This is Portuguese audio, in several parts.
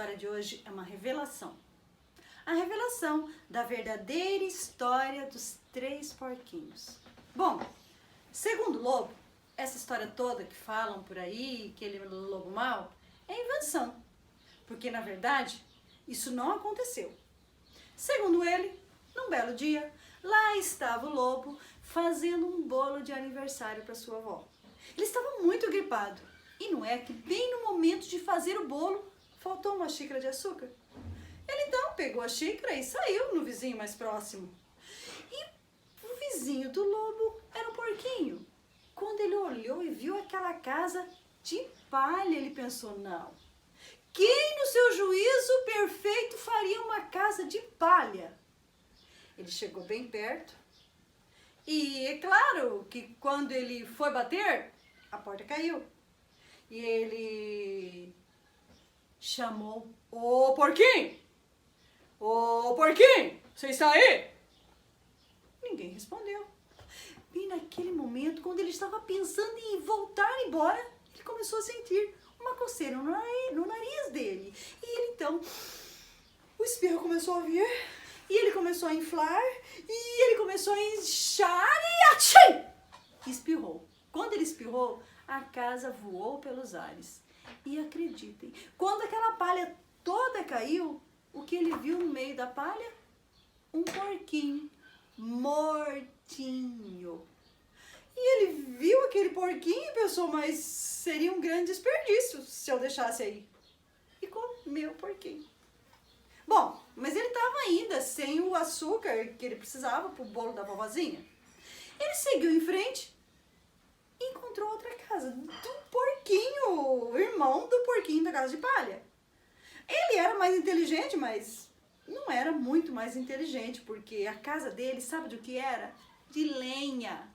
história de hoje é uma revelação. A revelação da verdadeira história dos 3 porquinhos. Bom, segundo o lobo, essa história toda que falam por aí, que ele é um lobo mau, é invenção. Porque, na verdade, isso não aconteceu. Segundo ele, num belo dia, lá estava o lobo fazendo um bolo de aniversário para sua avó. Ele estava muito gripado. E não é que bem no momento de fazer o bolo, faltou uma xícara de açúcar? Ele então pegou a xícara e saiu no vizinho mais próximo. E o vizinho do lobo era um porquinho. Quando ele olhou e viu aquela casa de palha, ele pensou, não. Quem no seu juízo perfeito faria uma casa de palha? Ele chegou bem perto e é claro que quando ele foi bater, a porta caiu. E ele chamou, ô porquinho! Ô porquinho, você está aí? Ninguém respondeu. E naquele momento, quando ele estava pensando em voltar embora, ele começou a sentir uma coceira no nariz dele. E ele então, o espirro começou a vir, e ele começou a inflar, e ele começou a inchar e atchim! Espirrou. Quando ele espirrou, a casa voou pelos ares. E acreditem, quando aquela palha toda caiu, o que ele viu no meio da palha? Um porquinho mortinho. E ele viu aquele porquinho e pensou, mas seria um grande desperdício se eu deixasse aí. E comeu o porquinho. Bom, mas ele estava ainda sem o açúcar que ele precisava para o bolo da vovozinha. Ele seguiu em frente e encontrou outra casa do porquinho, o irmão do porquinho da casa de palha. Ele era mais inteligente, mas não era muito mais inteligente, porque a casa dele, sabe do que era? De lenha.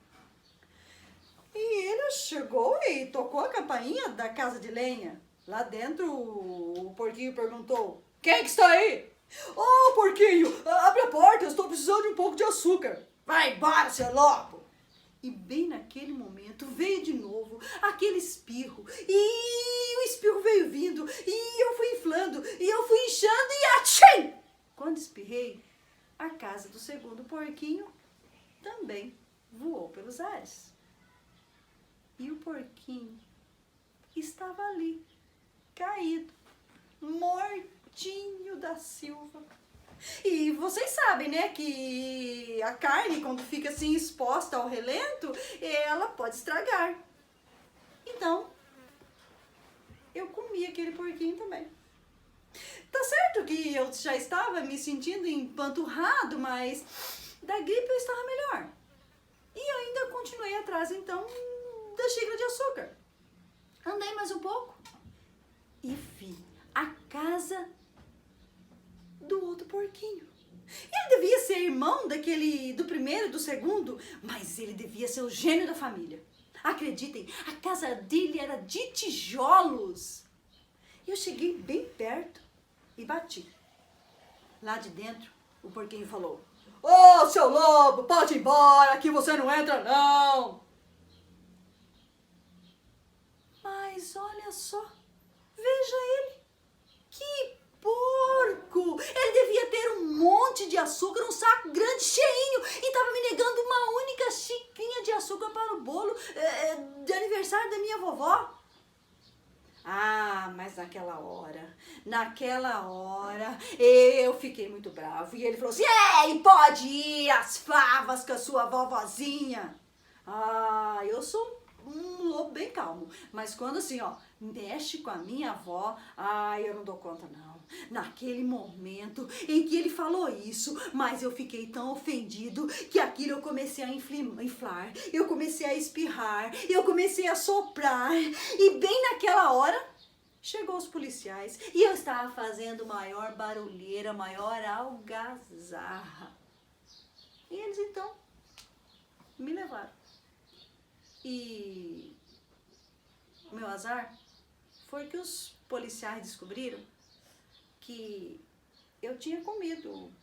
E ele chegou e tocou a campainha da casa de lenha. Lá dentro, o porquinho perguntou, quem que está aí? Ô, porquinho, abre a porta, eu estou precisando de um pouco de açúcar. Vai embora, seu lobo. E bem naquele momento veio de novo aquele espirro. E o espirro veio vindo, e eu fui inflando, e eu fui inchando, e atchim! Quando espirrei, a casa do segundo porquinho também voou pelos ares. E o porquinho estava ali, caído, mortinho da Silva. E vocês sabem, né, que a carne, quando fica assim exposta ao relento, ela pode estragar. Então, eu comi aquele porquinho também. Tá certo que eu já estava me sentindo empanturrado, mas da gripe eu estava melhor. E ainda continuei atrás, então, da xícara de açúcar. Andei mais um pouco e vi a casa do outro porquinho. Ele devia ser irmão do primeiro e do segundo, mas ele devia ser o gênio da família. Acreditem, a casa dele era de tijolos. Eu cheguei bem perto e bati. Lá de dentro, o porquinho falou, ô, seu lobo, pode ir embora, aqui você não entra não. Mas olha só, veja ele, que porco! Ele devia ter um monte de açúcar, um saco grande, cheinho, e estava me negando uma única xicrinha de açúcar para o bolo de aniversário da minha vovó. Ah, mas naquela hora, eu fiquei muito bravo. E ele falou assim, ei, pode ir às favas com a sua vovozinha. Ah, eu sou um lobo bem calmo, mas quando assim, ó, mexe com a minha avó, eu não dou conta não. Naquele momento em que ele falou isso, mas eu fiquei tão ofendido que aquilo eu comecei a inflar, eu comecei a espirrar, eu comecei a soprar e bem naquela hora chegou os policiais e eu estava fazendo maior barulheira, maior algazarra. E eles então me levaram. E o meu azar foi que os policiais descobriram que eu tinha comido o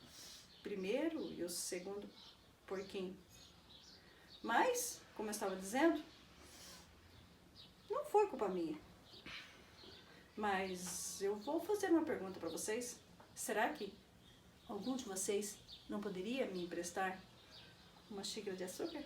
primeiro e o segundo porquinho. Mas, como eu estava dizendo, não foi culpa minha. Mas eu vou fazer uma pergunta para vocês. Será que algum de vocês não poderia me emprestar uma xícara de açúcar?